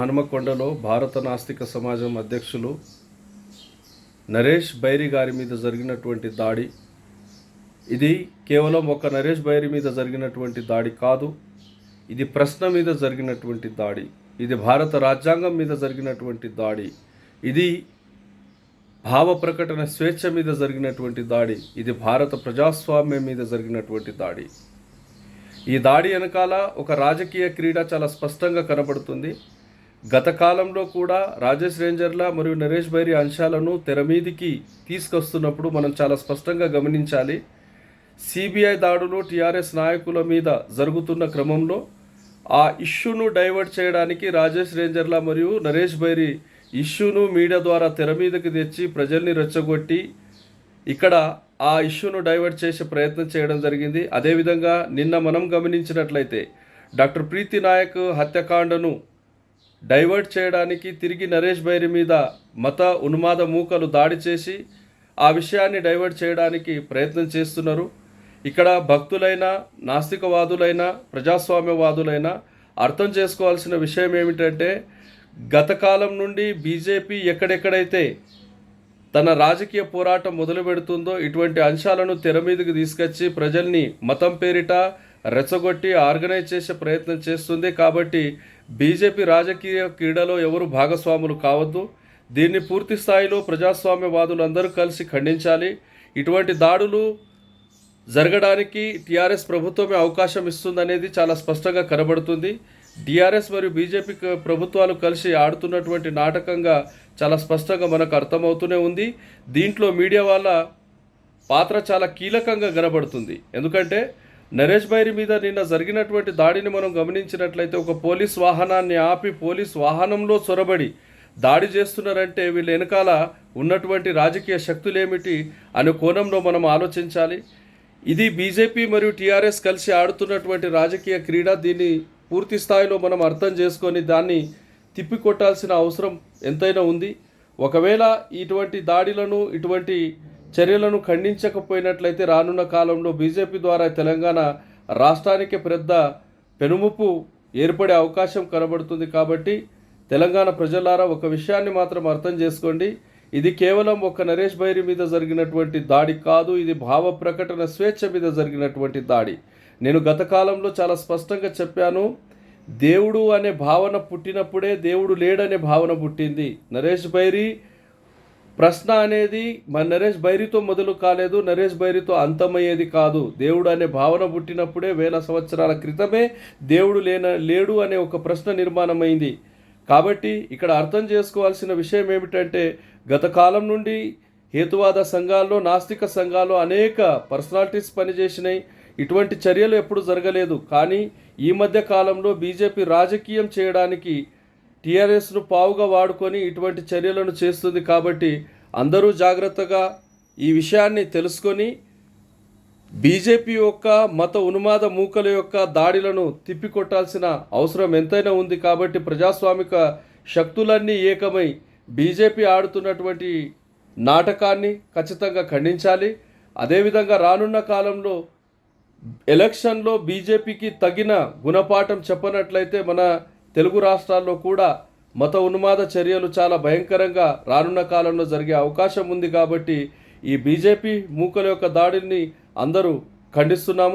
హనుమకొండలో భారత నాస్తిక సమాజం అధ్యక్షులు నరేష్ బైరి గారి మీద జరిగినటువంటి దాడి ఇది కేవలం ఒక నరేష్ బైరి మీద జరిగినటువంటి దాడి కాదు. ఇది ప్రశ్న మీద జరిగినటువంటి దాడి. ఇది భారత రాజ్యాంగం మీద జరిగినటువంటి దాడి. ఇది భావ ప్రకటన స్వేచ్ఛ మీద జరిగినటువంటి దాడి. ఇది భారత ప్రజాస్వామ్యం మీద జరిగినటువంటి దాడి. ఈ దాడి వెనకాల ఒక రాజకీయ క్రీడ చాలా స్పష్టంగా కనబడుతుంది. గత కాలంలో కూడా రాజేష్ రేంజర్ల మరియు నరేష్ బైరి అంశాలను తెర మీదికి తీసుకొస్తున్నప్పుడు మనం చాలా స్పష్టంగా గమనించాలి. సిబిఐ దాడులు టీఆర్ఎస్ నాయకుల మీద జరుగుతున్న క్రమంలో ఆ ఇష్యూను డైవర్ట్ చేయడానికి రాజేష్ రేంజర్ల మరియు నరేష్ బైరి ఇష్యూను మీడియా ద్వారా తెర మీదకి తెచ్చి ప్రజల్ని రెచ్చగొట్టి ఇక్కడ ఆ ఇష్యూను డైవర్ట్ చేసే ప్రయత్నం చేయడం జరిగింది. అదేవిధంగా నిన్న మనం గమనించినట్లయితే డాక్టర్ ప్రీతి నాయక్ హత్యాకాండను డైవర్ట్ చేయడానికి తిరిగి నరేష్ బైరి మీద మత ఉన్మాద మూకలు దాడి చేసి ఆ విషయాన్ని డైవర్ట్ చేయడానికి ప్రయత్నం చేస్తున్నారు. ఇక్కడ భక్తులైన నాస్తికవాదులైన ప్రజాస్వామ్యవాదులైన అర్థం చేసుకోవాల్సిన విషయం ఏమిటంటే, గత కాలం నుండి బీజేపీ ఎక్కడెక్కడైతే తన రాజకీయ పోరాటం మొదలు పెడుతుందో ఇటువంటి అంశాలను తెర మీదకి తీసుకొచ్చి ప్రజల్ని మతం పేరిట రెచ్చగొట్టి ఆర్గనైజ్ చేసే ప్రయత్నం చేస్తుంది. కాబట్టి బీజేపీ రాజకీయ క్రీడలో ఎవరు భాగస్వాములు కావద్దు. దీన్ని పూర్తి స్థాయిలో ప్రజాస్వామ్యవాదులు అందరూ కలిసి ఖండించాలి. ఇటువంటి దాడులు జరగడానికి టీఆర్ఎస్ ప్రభుత్వమే అవకాశం ఇస్తుందనేది చాలా స్పష్టంగా కనబడుతుంది. టీఆర్ఎస్ మరియు బీజేపీ ప్రభుత్వాలు కలిసి ఆడుతున్నటువంటి నాటకంగా చాలా స్పష్టంగా మనకు అర్థమవుతూనే ఉంది. దీంట్లో మీడియా వాళ్ళ పాత్ర చాలా కీలకంగా కనబడుతుంది. ఎందుకంటే నరేష్ బైరి మీద నిన్న జరిగినటువంటి దాడిని మనం గమనించినట్లయితే ఒక పోలీస్ వాహనాన్ని ఆపి పోలీస్ వాహనంలో చొరబడి దాడి చేస్తున్నారంటే వీళ్ళ వెనకాల ఉన్నటువంటి రాజకీయ శక్తులేమిటి అనే కోణంలో మనం ఆలోచించాలి. ఇది బీజేపీ మరియు టీఆర్ఎస్ కలిసి ఆడుతున్నటువంటి రాజకీయ క్రీడ. దీన్ని పూర్తి స్థాయిలో మనం అర్థం చేసుకొని దాన్ని తిప్పికొట్టాల్సిన అవసరం ఎంతైనా ఉంది. ఒకవేళ ఇటువంటి దాడులను ఇటువంటి చర్యలను ఖండించకపోయినట్లయితే రానున్న కాలంలో బీజేపీ ద్వారా తెలంగాణ రాష్ట్రానికి పెద్ద పెనుముప్పు ఏర్పడే అవకాశం కనబడుతుంది. కాబట్టి తెలంగాణ ప్రజలారా ఒక విషయాన్ని మాత్రం అర్థం చేసుకోండి. ఇది కేవలం ఒక నరేష్ బైరి మీద జరిగినటువంటి దాడి కాదు. ఇది భావ ప్రకటన స్వేచ్ఛ మీద జరిగినటువంటి దాడి. నేను గత కాలంలో చాలా స్పష్టంగా చెప్పాను, దేవుడు అనే భావన పుట్టినప్పుడే దేవుడు లేడనే భావన పుట్టింది. నరేష్ బైరి ప్రశ్న అనేది నరేష్ బైరితో మొదలు కాలేదు, నరేష్ బైరితో అంతమయ్యేది కాదు. దేవుడు అనే భావన పుట్టినప్పుడే 1000 సంవత్సరాల క్రితమే దేవుడు లేడు అనే ఒక ప్రశ్న నిర్మాణమైంది. కాబట్టి ఇక్కడ అర్థం చేసుకోవాల్సిన విషయం ఏమిటంటే, గత కాలం నుండి హేతువాద సంఘాల్లో నాస్తిక సంఘాల్లో అనేక పర్సనాలిటీస్ పనిచేసినాయి. ఇటువంటి చర్యలు ఎప్పుడు జరగలేదు. కానీ ఈ మధ్య కాలంలో బీజేపీ రాజకీయం చేయడానికి టీఆర్ఎస్ను పావుగా వాడుకొని ఇటువంటి చర్యలను చేస్తుంది. కాబట్టి అందరూ జాగ్రత్తగా ఈ విషయాన్ని తెలుసుకొని బీజేపీ యొక్క మత ఉన్మాద మూకల యొక్క దాడులను తిప్పికొట్టాల్సిన అవసరం ఎంతైనా ఉంది. కాబట్టి ప్రజాస్వామిక శక్తులన్నీ ఏకమై బీజేపీ ఆడుతున్నటువంటి నాటకాన్ని ఖచ్చితంగా ఖండించాలి. అదేవిధంగా రానున్న కాలంలో ఎలక్షన్లో బీజేపీకి తగిన గుణపాఠం చెప్పనట్లయితే మన తెలుగు రాష్ట్రాల్లో కూడా మత ఉన్మాద చర్యలు చాలా భయంకరంగా రానున్న కాలంలో జరిగే అవకాశం ఉంది. కాబట్టి ఈ బీజేపీ మూకల యొక్క దాడిని అందరూ ఖండిస్తున్నాము.